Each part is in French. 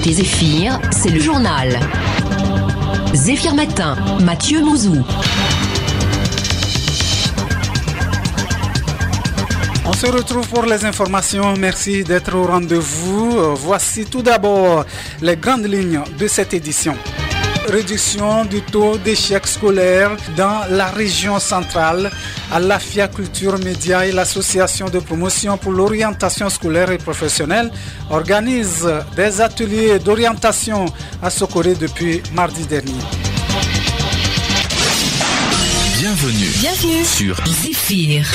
écoutez Zéphyr, c'est le journal. Zéphyr Matin, Mathieu Mouzou. On se retrouve pour les informations. Merci d'être au rendez-vous. Voici tout d'abord les grandes lignes de cette édition. Réduction du taux d'échec scolaire dans la région centrale. Alafia Culture Média et l'association de promotion pour l'orientation scolaire et professionnelle organisent des ateliers d'orientation à Sokoré depuis mardi dernier. Bienvenue sur Zéphyr.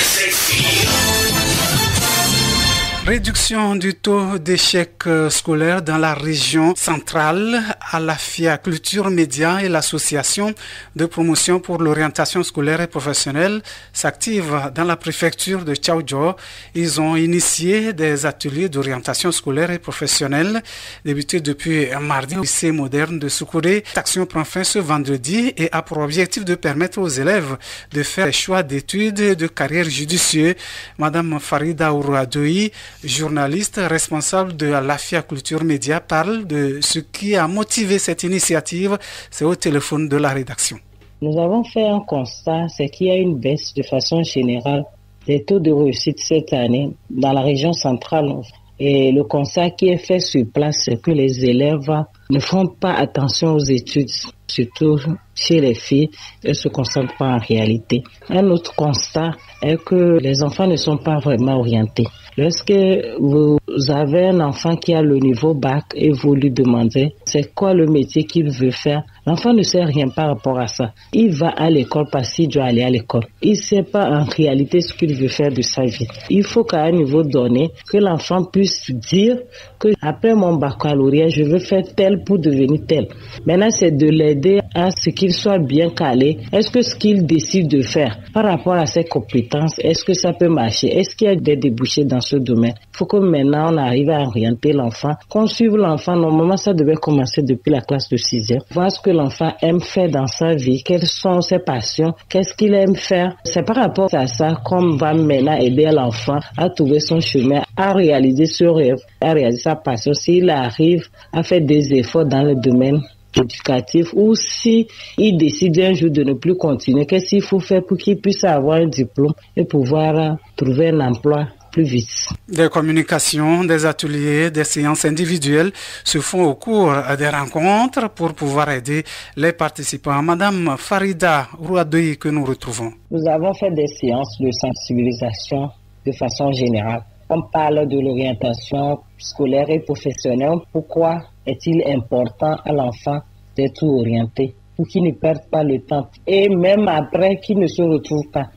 Réduction du taux d'échec scolaire dans la région centrale. Alafia Culture Média et l'association de promotion pour l'orientation scolaire et professionnelle s'activent dans la préfecture de Tchaoudjo. Ils ont initié des ateliers d'orientation scolaire et professionnelle débutés depuis mardi au lycée moderne de Sokoré. Cette action prend fin ce vendredi et a pour objectif de permettre aux élèves de faire des choix d'études et de carrière judicieux. Madame Farida Ourouadoui, journaliste responsable de Alafia Culture Média, parle de ce qui a motivé cette initiative. C'est au téléphone de la rédaction. Nous avons fait un constat, c'est qu'il y a une baisse de façon générale des taux de réussite cette année dans la région centrale. Et le constat qui est fait sur place, c'est que les élèves ne font pas attention aux études, surtout chez les filles, elles ne se concentrent pas en réalité. Un autre constat est que les enfants ne sont pas vraiment orientés. Lorsque vous avez un enfant qui a le niveau bac et vous lui demandez c'est quoi le métier qu'il veut faire, l'enfant ne sait rien par rapport à ça. Il va à l'école parce qu'il doit aller à l'école. Il ne sait pas en réalité ce qu'il veut faire de sa vie. Il faut qu'à un niveau donné, que l'enfant puisse dire que après mon baccalauréat, je veux faire tel pour devenir tel. Maintenant, c'est de l'aider à ce qu'il soit bien calé. Est-ce que ce qu'il décide de faire par rapport à ses compétences, est-ce que ça peut marcher? Est-ce qu'il y a des débouchés dans ce domaine? Il faut que maintenant on arrive à orienter l'enfant, qu'on suive l'enfant. Normalement, ça devait commencer depuis la classe de 6e. Voir ce que l'enfant aime faire dans sa vie, quelles sont ses passions, qu'est-ce qu'il aime faire. C'est par rapport à ça qu'on va maintenant aider l'enfant à trouver son chemin, à réaliser ce rêve, à réaliser sa passion. S'il arrive à faire des efforts dans le domaine éducatif ou si il décide un jour de ne plus continuer, qu'est-ce qu'il faut faire pour qu'il puisse avoir un diplôme et pouvoir trouver un emploi plus vite. Des communications, des ateliers, des séances individuelles se font au cours des rencontres pour pouvoir aider les participants. Madame Farida Ourouadoui que nous retrouvons. Nous avons fait des séances de sensibilisation de façon générale. On parle de l'orientation scolaire et professionnelle. Pourquoi est-il important à l'enfant d'être orienté pour qu'il ne perde pas le temps et même après qu'il ne se retrouve pas.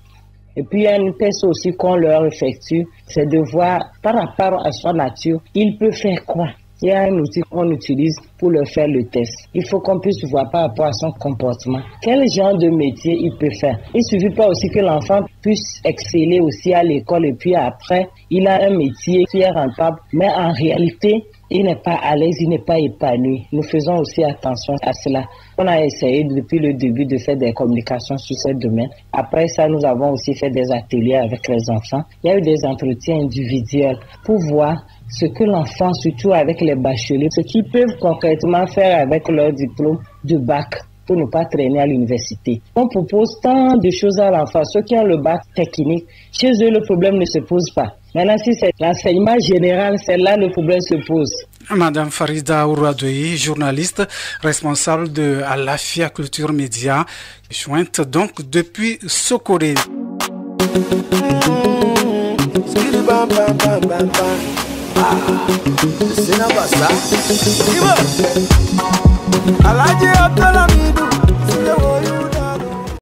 Et puis il y a une test aussi qu'on leur effectue, c'est de voir par rapport à sa nature, il peut faire quoi. Il y a un outil qu'on utilise pour leur faire le test. Il faut qu'on puisse voir par rapport à son comportement quel genre de métier il peut faire. Il ne suffit pas aussi que l'enfant puisse exceller aussi à l'école et puis après, il a un métier qui est rentable, mais en réalité, il n'est pas à l'aise, il n'est pas épanoui. Nous faisons aussi attention à cela. On a essayé depuis le début de faire des communications sur ce domaine. Après ça, nous avons aussi fait des ateliers avec les enfants. Il y a eu des entretiens individuels pour voir ce que l'enfant, surtout avec les bacheliers, ce qu'ils peuvent concrètement faire avec leur diplôme de bac pour ne pas traîner à l'université. On propose tant de choses à l'enfant. Ceux qui ont le bac technique, chez eux, le problème ne se pose pas. Maintenant, si c'est l'enseignement général, c'est là le problème se pose. Madame Farida Ourouadoui, journaliste responsable de Alafia Culture Média, jointe donc depuis Sokoré. Alaji Abdallah Midou